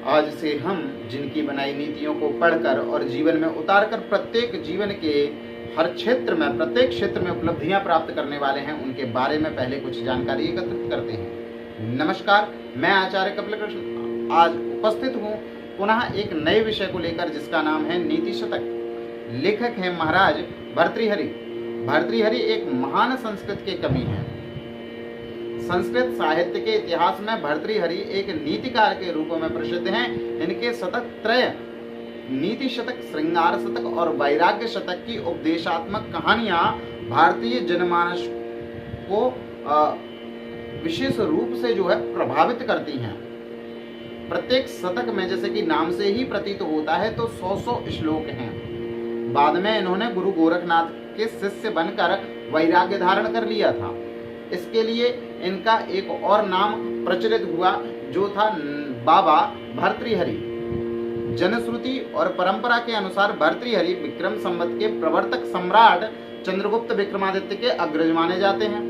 आज से हम जिनकी बनाई नीतियों को पढ़कर और जीवन में उतारकर प्रत्येक जीवन के हर क्षेत्र में, प्रत्येक क्षेत्र में उपलब्धियां प्राप्त करने वाले हैं, उनके बारे में पहले कुछ जानकारी एकत्रित करते हैं। नमस्कार, मैं आचार्य कपिल कृष्ण आज उपस्थित हूँ पुनः एक नए विषय को लेकर, जिसका नाम है नीति शतक। लेखक हैं महाराज भर्तृहरि। भर्तृहरि एक महान संस्कृत के कवि हैं। संस्कृत साहित्य के इतिहास में भर्तृहरि एक नीतिकार के रूप में प्रसिद्ध हैं। इनके शतक त्रय, नीति शतक, श्रृंगार शतक और वैराग्य शतक की उपदेशात्मक कहानियां भारतीय जनमानस को विशेष रूप से प्रभावित करती हैं। प्रत्येक शतक में, जैसे कि नाम से ही प्रतीत होता है, तो 100 श्लोक हैं। बाद में इन्होंने गुरु गोरखनाथ के शिष्य बनकर वैराग्य धारण कर लिया था। इसके लिए इनका एक और नाम प्रचलित हुआ, जो था बाबा भर्तृहरि। जनश्रुति और परंपरा के अनुसार भर्तृहरि विक्रम संवत के प्रवर्तक सम्राट चंद्रगुप्त विक्रमादित्य के अग्रज माने जाते हैं।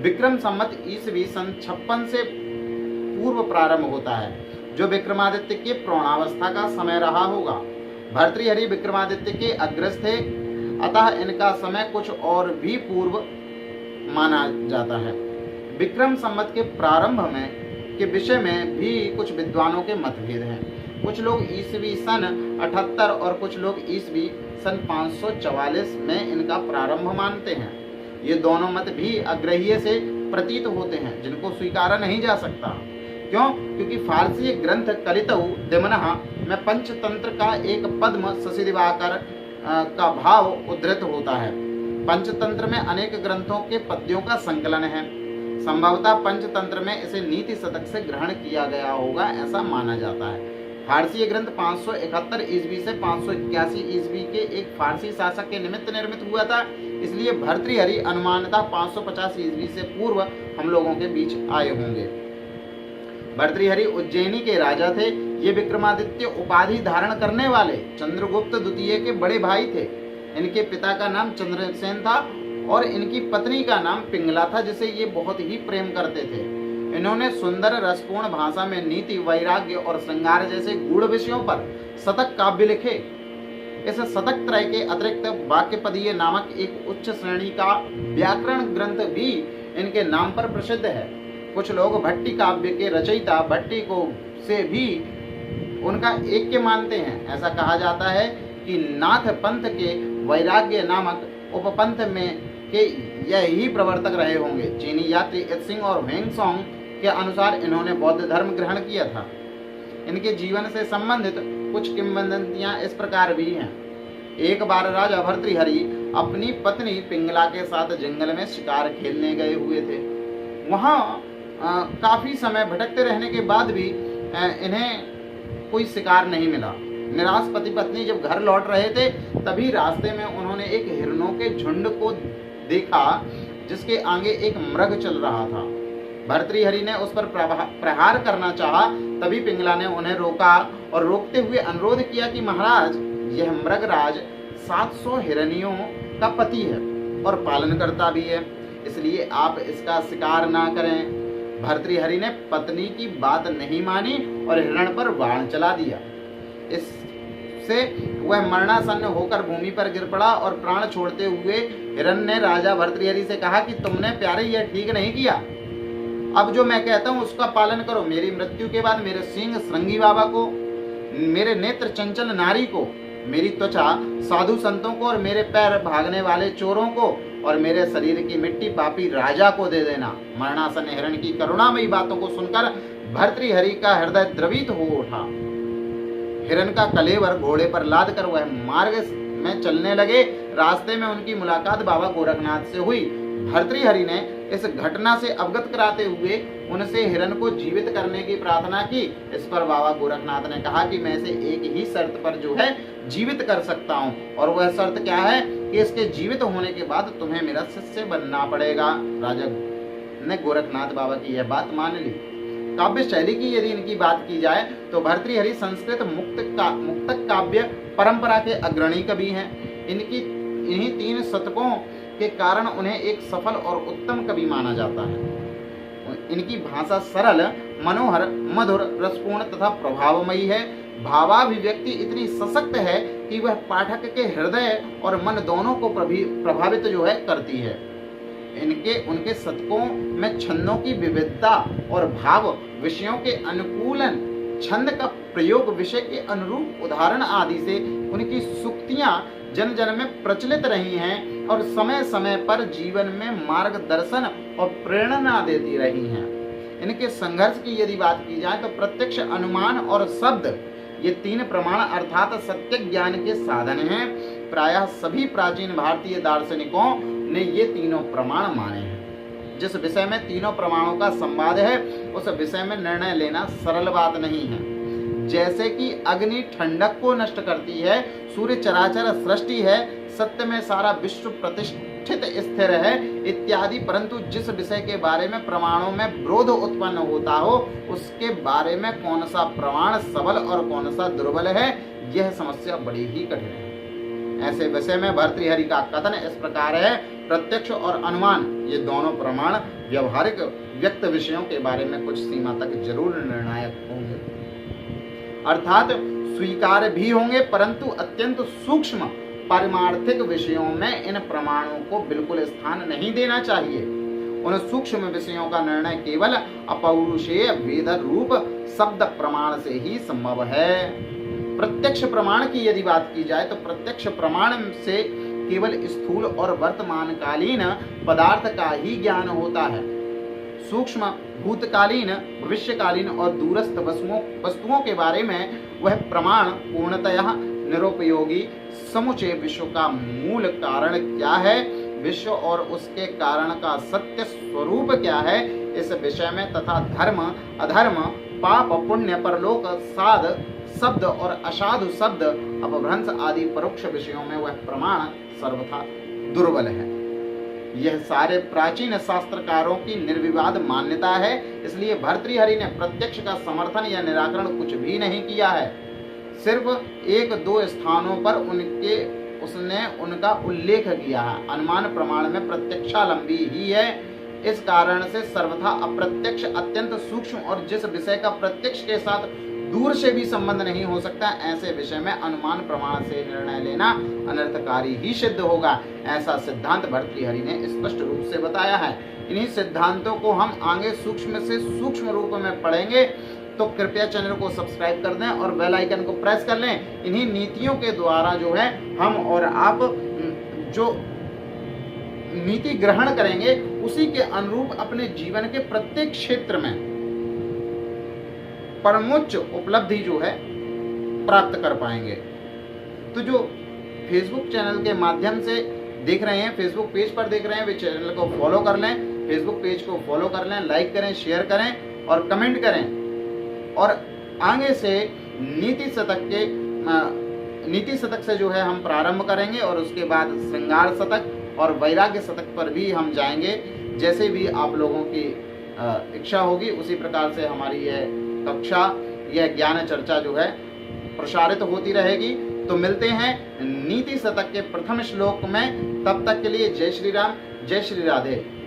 विक्रम संवत ईस्वी सन 56 से पूर्व प्रारंभ होता है, जो विक्रमादित्य के प्रौढ़ावस्था का समय रहा होगा। भर्तृहरि विक्रमादित्य के अग्रज थे, अतः इनका समय कुछ और भी पूर्व माना जाता है। विक्रम संवत के प्रारंभ में के विषय में भी कुछ विद्वानों के मतभेद हैं। कुछ लोग ईस्वी सन 78 और कुछ लोग ईस्वी सन 544 में इनका प्रारंभ मानते हैं। ये दोनों मत भी अग्रह्य से प्रतीत होते हैं, जिनको स्वीकारा नहीं जा सकता। क्यों? क्योंकि फारसी ग्रंथ कलितऊ दिमनः में पंचतंत्र का एक पद्म शशि दिवाकर का भाव उद्धृत होता है। पंचतंत्र में अनेक ग्रंथों के पद्यों का संकलन है। संभवतः पंचतंत्र में इसे नीति शतक से ग्रहण किया गया होगा, ऐसा माना जाता है। फारसी ग्रंथ 571 ईस्वी से 581 ईस्वी के एक फारसी शासक के निमित्त निर्मित हुआ था, इसलिए भर्तृहरि अनुमानतः 550 ईस्वी से पूर्व हम लोगों के बीच आए होंगे। भर्तृहरि उज्जैनी के राजा थे। ये विक्रमादित्य उपाधि धारण करने वाले चंद्रगुप्त द्वितीय के बड़े भाई थे। इनके पिता का नाम चंद्रसेन था और इनकी पत्नी का नाम पिंगला था, जिसे ये बहुत ही प्रेम करते थे। इन्होंने सुंदर रसपूर्ण भाषा में नीति, वैराग्य और श्रृंगार जैसे गूढ़ विषयों पर शतक काव्य लिखे। इस शतक त्रय के अतिरिक्त वाक्यपदीय नामक एक उच्च श्रेणी का व्याकरण ग्रंथ भी इनके नाम पर प्रसिद्ध है। कुछ लोग भट्टी काव्य के रचयिता भट्टी को से भी उनका ऐक्य मानते हैं। ऐसा कहा जाता है कि नाथ पंथ के वैराग्य नामक उपपंथ में के यही प्रवर्तक रहे होंगे। चीनी यात्री इत्सिंग और वेंगसोंग के अनुसार इन्होंने बौद्ध धर्म ग्रहण किया था। इनके जीवन से संबंधित कुछ किंवदंतियां इस प्रकार भी हैं। एक बार राजा भर्तृहरि अपनी पत्नी पिंगला के साथ जंगल में शिकार खेलने गए हुए थे। वहां काफी समय भटकते रहने के बाद भी इन्हें कोई शिकार नहीं मिला। निराश पति पत्नी जब घर लौट रहे थे, तभी रास्ते में उन्होंने एक हिरणों के झुंड को देखा, जिसके आगे एक मृग चल रहा था। भर्तृहरि ने उस पर प्रहार करना चाहा, तभी पिंगला ने उन्हें रोका और रोकते हुए अनुरोध किया कि महाराज, यह मृगराज 700 हिरनियों का पति है और पालन करता भी है, इसलिए आप इसका शिकार ना करें। भर्तृहरि ने पत्नी की बात नहीं मानी और हिरण पर बाण चला दिया। इससे वह मरणासन्न होकर भूमि पर गिर पड़ा और प्राण छोड़ते हुए हिरण ने राजा भर्तृहरि से कहा कि तुमने प्यारे यह ठीक नहीं किया। अब जो मैं कहता हूँ उसका पालन करो। मेरी मृत्यु के बाद मेरे सिंह श्रृंगी बाबा को, मेरे नेत्र चंचल नारी को, मेरी त्वचा साधु संतों को और मेरे पैर भागने वाले चोरों को और मेरे शरीर की मिट्टी पापी राजा को दे देना। मरणासन्न हिरण की करुणामयी बातों को सुनकर भर्तृहरि का हृदय द्रवित हो उठा। हिरण का कलेवर घोड़े पर लाद कर वह मार्ग में चलने लगे। रास्ते में उनकी मुलाकात बाबा गोरखनाथ से हुई। भर्तृहरि ने इस घटना से अवगत कराते हुए उनसे हिरण को जीवित करने की प्रार्थना की। इस पर बाबा गोरखनाथ ने कहा कि मैं इसे एक ही शर्त पर जीवित कर सकता हूँ, और वह शर्त क्या है कि इसके जीवित होने के बाद तुम्हें मेरा शिष्य बनना पड़ेगा। राजा ने गोरखनाथ बाबा की यह बात मान ली। काव्य शैली की यदि इनकी बात की जाए तो भर्तृहरि संस्कृत मुक्तक काव्य परंपरा के अग्रणी कवि हैं। इन्हीं 3 शतकों के कारण उन्हें एक सफल और उत्तम कवि माना जाता है। इनकी भाषा सरल मनोहर, मधुर, रसपूर्ण तथा प्रभावमयी है। भावाभिव्यक्ति इतनी सशक्त है कि वह पाठक के हृदय और मन दोनों को प्रभावित जो है करती है। उनके शतकों में छंदों की विविधता और भाव विषयों के अनुकूलन, छंद का प्रयोग विषय के अनुरूप उदाहरण आदि से उनकी सूक्तियां जन जन में प्रचलित रही हैं और समय समय पर जीवन में मार्गदर्शन और प्रेरणा देती रही हैं। इनके संघर्ष की यदि बात की जाए तो प्रत्यक्ष, अनुमान और शब्द, ये तीन प्रमाण अर्थात सत्य ज्ञान के साधन हैं। प्रायः सभी प्राचीन भारतीय दार्शनिकों ने ये तीनों प्रमाण माने हैं। जिस विषय में तीनों प्रमाणों का संवाद है उस विषय में निर्णय लेना सरल बात नहीं है। जैसे कि अग्नि ठंडक को नष्ट करती है, सूर्य चराचर सृष्टि है, सत्य में सारा विश्व प्रतिष्ठित स्थिर है इत्यादि। परंतु जिस विषय के बारे में प्रमाणों में विरोध उत्पन्न होता हो उसके बारे में कौन सा प्रमाण सबल और कौन सा दुर्बल है, यह समस्या बड़ी ही कठिन है। ऐसे विषय में भर्तृहरि का कथन इस प्रकार है: प्रत्यक्ष और अनुमान ये दोनों प्रमाण व्यवहारिक व्यक्त विषयों के बारे में कुछ सीमा तक जरूर निर्णायक होंगे, अर्थात स्वीकार्य भी होंगे, परंतु अत्यंत सूक्ष्म पारमार्थिक विषयों में इन प्रमाणों को बिल्कुल स्थान नहीं देना चाहिए। उन सूक्ष्म विषयों का निर्णय केवल अपौरुषेय वेद रूप शब्द प्रमाण से ही संभव है। प्रत्यक्ष प्रमाण की यदि बात की जाए तो प्रत्यक्ष प्रमाण से केवल स्थूल और वर्तमानकालीन पदार्थ का ही ज्ञान होता है। सूक्ष्म, भूतकालीन, भविष्यकालीन और दूरस्थ वस्तुओं के बारे में वह प्रमाण पूर्णतः निरुपयोगी। समुचे विश्व का मूल कारण क्या है, विश्व और उसके कारण का सत्य स्वरूप क्या है, इस विषय में तथा धर्म अधर्म, पाप पुण्य, परलोक, साध शब्द और असाधु शब्द, अपभ्रंश आदि परोक्ष विषयों में वह प्रमाण सर्वथा दुर्बल है। यह सारे प्राचीन शास्त्रकारों की निर्विवाद मान्यता है। इसलिए भर्तृहरि ने प्रत्यक्ष का समर्थन या निराकरण कुछ भी नहीं किया है। सिर्फ एक दो स्थानों पर उसने उनका उल्लेख किया है। अनुमान प्रमाण में प्रत्यक्षालंबी ही है। इस कारण से सर्वथा अप्रत्यक्ष, अत्यंत सूक्ष्म और जिस विषय का प्रत्यक्ष के साथ दूर से भी संबंध नहीं हो सकता, ऐसे विषय में अनुमान प्रमाण से निर्णय लेना अनर्थकारी ही सिद्ध होगा। ऐसा सिद्धांत भर्तृहरि ने स्पष्ट रूप से बताया है। इन्हीं सिद्धांतों को हम आगे सूक्ष्म से सूक्ष्म रूप में पढ़ेंगे, तो कृपया चैनल को सब्सक्राइब कर दें और बेल आइकन को प्रेस कर लें। इन्हीं नीतियों के द्वारा जो है हम और आप जो नीति ग्रहण करेंगे उसी के अनुरूप अपने जीवन के प्रत्येक क्षेत्र में परमोच्च उपलब्धि जो है प्राप्त कर पाएंगे। तो जो फेसबुक चैनल के माध्यम से देख रहे हैं, फेसबुक पेज पर देख रहे हैं, वे चैनल को फॉलो कर लें, फेसबुक पेज को फॉलो कर लें, लाइक करें, शेयर करें और कमेंट करें। और आगे से नीति शतक से जो है हम प्रारंभ करेंगे और उसके बाद श्रृंगार शतक और वैराग्य शतक पर भी हम जाएंगे। जैसे भी आप लोगों की इच्छा होगी उसी प्रकार से हमारी यह कक्षा, यह ज्ञान चर्चा जो है प्रसारित होती रहेगी। तो मिलते हैं नीति शतक के प्रथम श्लोक में। तब तक के लिए जय श्री राम, जय श्री राधे।